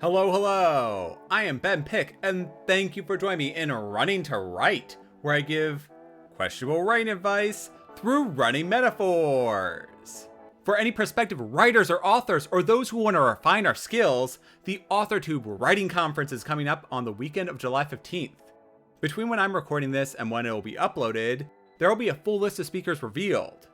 Hello, hello! I am Ben Pick, and thank you for joining me in Running to Write, where I give questionable writing advice through running metaphors. For any prospective writers or authors, or those who want to refine our skills, the Authortube writing conference is coming up on the weekend of July 15th. Between when I'm recording this and when it will be uploaded, there will be a full list of speakers revealed.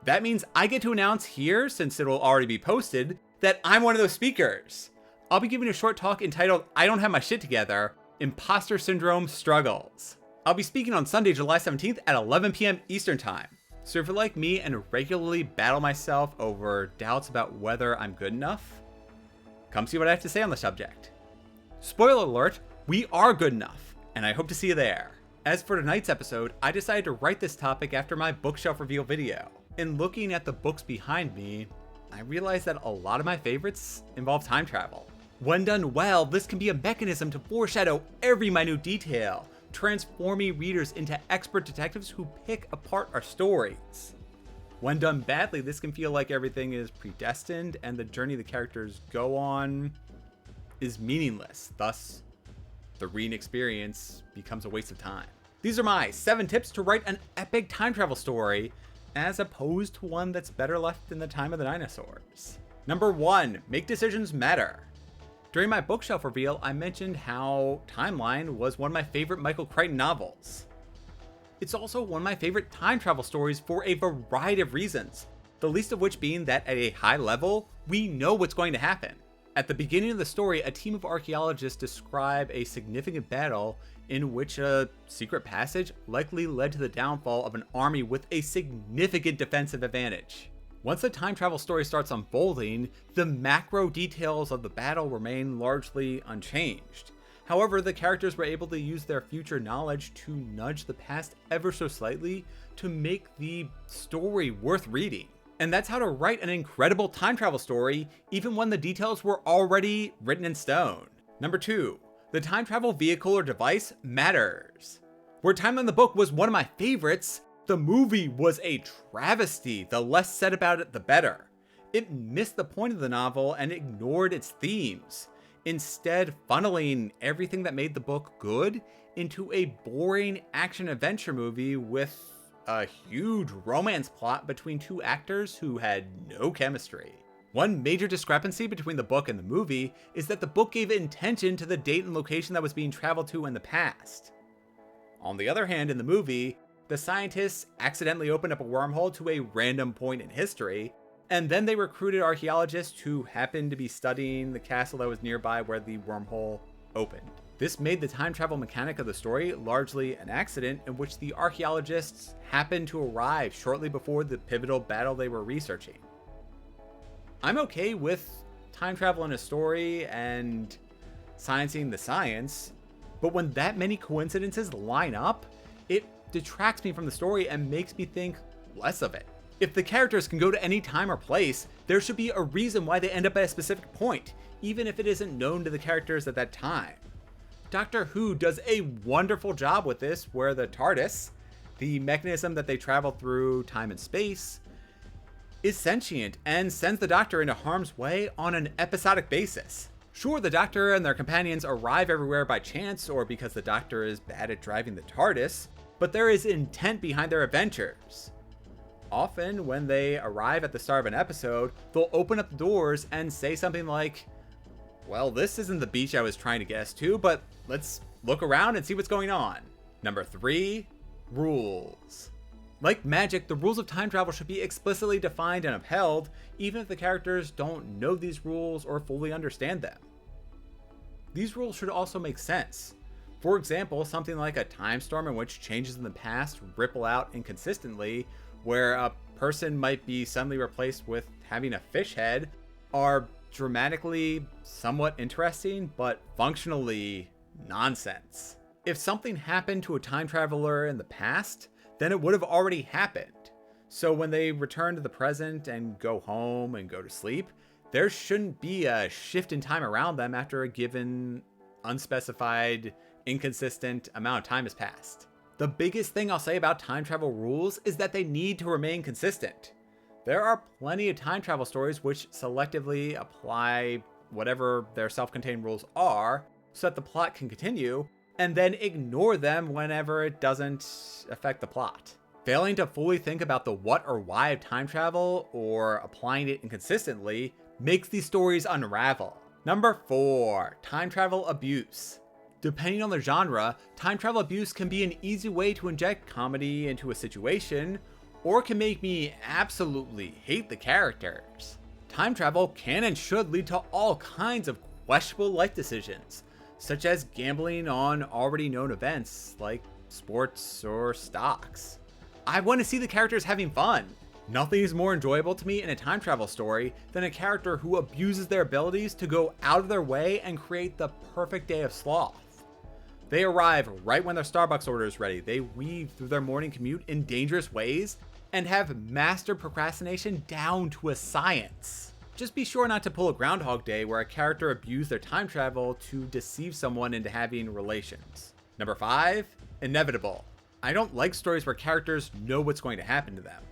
That means I get to announce here, since it will already be posted, that I'm one of those speakers. I'll be giving a short talk entitled I Don't Have My Shit Together, Imposter Syndrome Struggles. I'll be speaking on Sunday, July 17th at 11 p.m. Eastern Time. So if you're like me and regularly battle myself over doubts about whether I'm good enough, come see what I have to say on the subject. Spoiler alert, we are good enough, and I hope to see you there. As for tonight's episode, I decided to write this topic after my bookshelf reveal video. In looking at the books behind me, I realized that a lot of my favorites involve time travel. When done well, this can be a mechanism to foreshadow every minute detail, transforming readers into expert detectives who pick apart our stories. When done badly, this can feel like everything is predestined and the journey the characters go on is meaningless. Thus, the reading experience becomes a waste of time. These are my 7 tips to write an epic time travel story, as opposed to one that's better left in the time of the dinosaurs. Number 1, make decisions matter. During my bookshelf reveal, I mentioned how Timeline was one of my favorite Michael Crichton novels. It's also one of my favorite time travel stories for a variety of reasons, the least of which being that at a high level, we know what's going to happen. At the beginning of the story, a team of archaeologists describe a significant battle in which a secret passage likely led to the downfall of an army with a significant defensive advantage. Once the time travel story starts unfolding, the macro details of the battle remain largely unchanged. However, the characters were able to use their future knowledge to nudge the past ever so slightly to make the story worth reading. And that's how to write an incredible time travel story, even when the details were already written in stone. Number 2, the time travel vehicle or device matters. Where Timeline in the book was one of my favorites, the movie was a travesty. The less said about it, the better. It missed the point of the novel and ignored its themes, instead funneling everything that made the book good into a boring action-adventure movie with a huge romance plot between 2 actors who had no chemistry. One major discrepancy between the book and the movie is that the book gave intention to the date and location that was being traveled to in the past. On the other hand, in the movie, the scientists accidentally opened up a wormhole to a random point in history, and then they recruited archaeologists who happened to be studying the castle that was nearby where the wormhole opened. This made the time travel mechanic of the story largely an accident in which the archaeologists happened to arrive shortly before the pivotal battle they were researching. I'm okay with time travel in a story and sciencing the science, but when that many coincidences line up, it detracts me from the story and makes me think less of it. If the characters can go to any time or place, there should be a reason why they end up at a specific point, even if it isn't known to the characters at that time. Doctor Who does a wonderful job with this, where the TARDIS, the mechanism that they travel through time and space, is sentient and sends the Doctor into harm's way on an episodic basis. Sure, the Doctor and their companions arrive everywhere by chance or because the Doctor is bad at driving the TARDIS, but there is intent behind their adventures. Often, when they arrive at the start of an episode, they'll open up the doors and say something like, well, this isn't the beach I was trying to get us to, but let's look around and see what's going on. Number 3, rules. Like magic, the rules of time travel should be explicitly defined and upheld, even if the characters don't know these rules or fully understand them. These rules should also make sense. For example, something like a time storm in which changes in the past ripple out inconsistently, where a person might be suddenly replaced with having a fish head, are dramatically somewhat interesting, but functionally nonsense. If something happened to a time traveler in the past, then it would have already happened. So when they return to the present and go home and go to sleep, there shouldn't be a shift in time around them after a given unspecified, inconsistent amount of time has passed. The biggest thing I'll say about time travel rules is that they need to remain consistent. There are plenty of time travel stories which selectively apply whatever their self-contained rules are so that the plot can continue, and then ignore them whenever it doesn't affect the plot. Failing to fully think about the what or why of time travel, or applying it inconsistently, makes these stories unravel. Number 4, time travel abuse. Depending on the genre, time travel abuse can be an easy way to inject comedy into a situation, or can make me absolutely hate the characters. Time travel can and should lead to all kinds of questionable life decisions, such as gambling on already known events like sports or stocks. I want to see the characters having fun. Nothing is more enjoyable to me in a time travel story than a character who abuses their abilities to go out of their way and create the perfect day of sloth. They arrive right when their Starbucks order is ready, they weave through their morning commute in dangerous ways, and have mastered procrastination down to a science. Just be sure not to pull a Groundhog Day where a character abused their time travel to deceive someone into having relations. Number 5, inevitable. I don't like stories where characters know what's going to happen to them.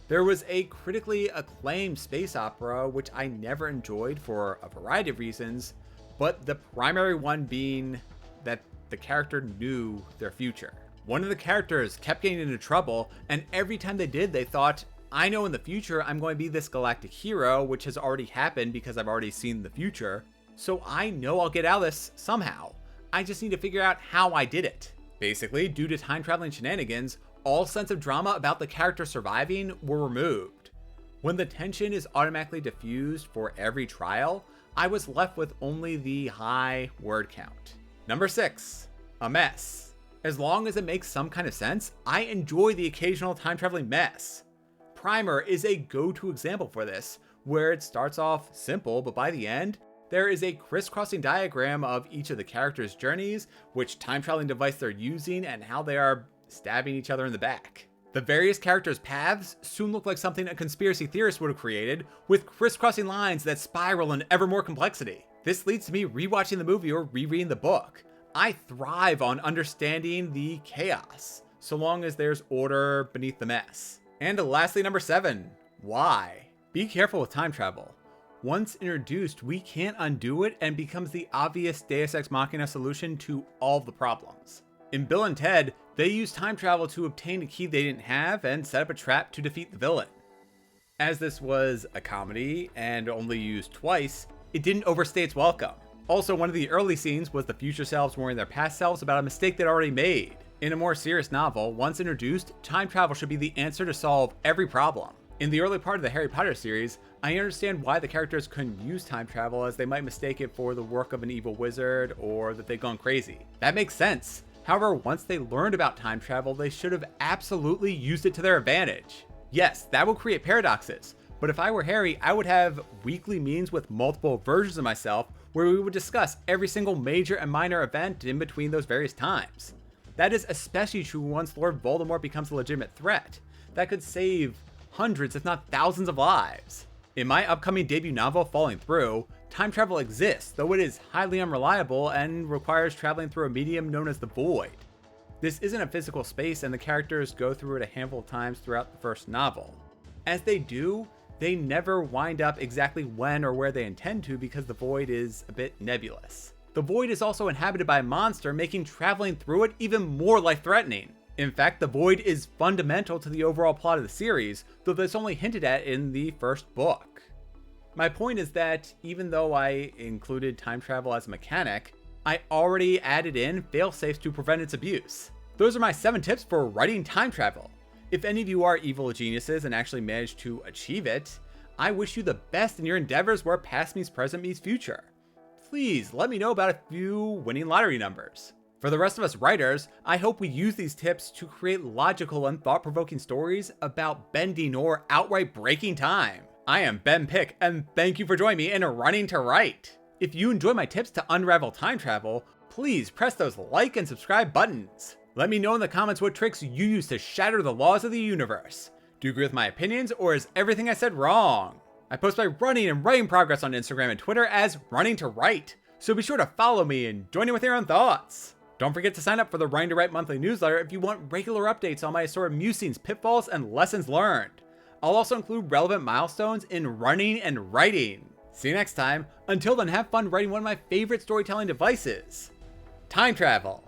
There was a critically acclaimed space opera which I never enjoyed for a variety of reasons, but the primary one being that the character knew their future. One of the characters kept getting into trouble, and every time they did, they thought, I know in the future I'm going to be this galactic hero, which has already happened because I've already seen the future, so I know I'll get out of this somehow. I just need to figure out how I did it. Basically, due to time traveling shenanigans, all sense of drama about the character surviving were removed. When the tension is automatically diffused for every trial, I was left with only the high word count. Number 6, a mess. As long as it makes some kind of sense, I enjoy the occasional time traveling mess. Primer is a go-to example for this, where it starts off simple, but by the end, there is a crisscrossing diagram of each of the characters' journeys, which time traveling device they're using, and how they are stabbing each other in the back. The various characters' paths soon look like something a conspiracy theorist would have created, with crisscrossing lines that spiral in ever more complexity. This leads to me rewatching the movie or rereading the book. I thrive on understanding the chaos, so long as there's order beneath the mess. And lastly, number 7, why? Be careful with time travel. Once introduced, we can't undo it and becomes the obvious Deus Ex Machina solution to all the problems. In Bill and Ted, they used time travel to obtain a key they didn't have and set up a trap to defeat the villain. As this was a comedy and only used twice, it didn't overstay its welcome. Also, one of the early scenes was the future selves warning their past selves about a mistake they'd already made. In a more serious novel, once introduced, time travel should be the answer to solve every problem. In the early part of the Harry Potter series, I understand why the characters couldn't use time travel, as they might mistake it for the work of an evil wizard or that they've gone crazy. That makes sense. However, once they learned about time travel, they should have absolutely used it to their advantage. Yes, that will create paradoxes, but if I were Harry, I would have weekly meetings with multiple versions of myself where we would discuss every single major and minor event in between those various times. That is especially true once Lord Voldemort becomes a legitimate threat. That could save hundreds, if not thousands of lives. In my upcoming debut novel, Falling Through, time travel exists, though it is highly unreliable and requires traveling through a medium known as the Void. This isn't a physical space, and the characters go through it a handful of times throughout the first novel. As they do, they never wind up exactly when or where they intend to because the Void is a bit nebulous. The Void is also inhabited by a monster, making traveling through it even more life-threatening. In fact, the Void is fundamental to the overall plot of the series, though that's only hinted at in the first book. My point is that even though I included time travel as a mechanic, I already added in failsafes to prevent its abuse. Those are my 7 tips for writing time travel. If any of you are evil geniuses and actually managed to achieve it, I wish you the best in your endeavors where past meets present meets future. Please let me know about a few winning lottery numbers. For the rest of us writers, I hope we use these tips to create logical and thought-provoking stories about bending or outright breaking time. I am Ben Pick, and thank you for joining me in Running to Write. If you enjoy my tips to unravel time travel, please press those like and subscribe buttons. Let me know in the comments what tricks you use to shatter the laws of the universe. Do you agree with my opinions, or is everything I said wrong? I post my running and writing progress on Instagram and Twitter as Running to Write, so be sure to follow me and join in with your own thoughts. Don't forget to sign up for the Writing to Write monthly newsletter if you want regular updates on my assorted musings, pitfalls, and lessons learned. I'll also include relevant milestones in running and writing. See you next time. Until then, have fun writing one of my favorite storytelling devices, time travel.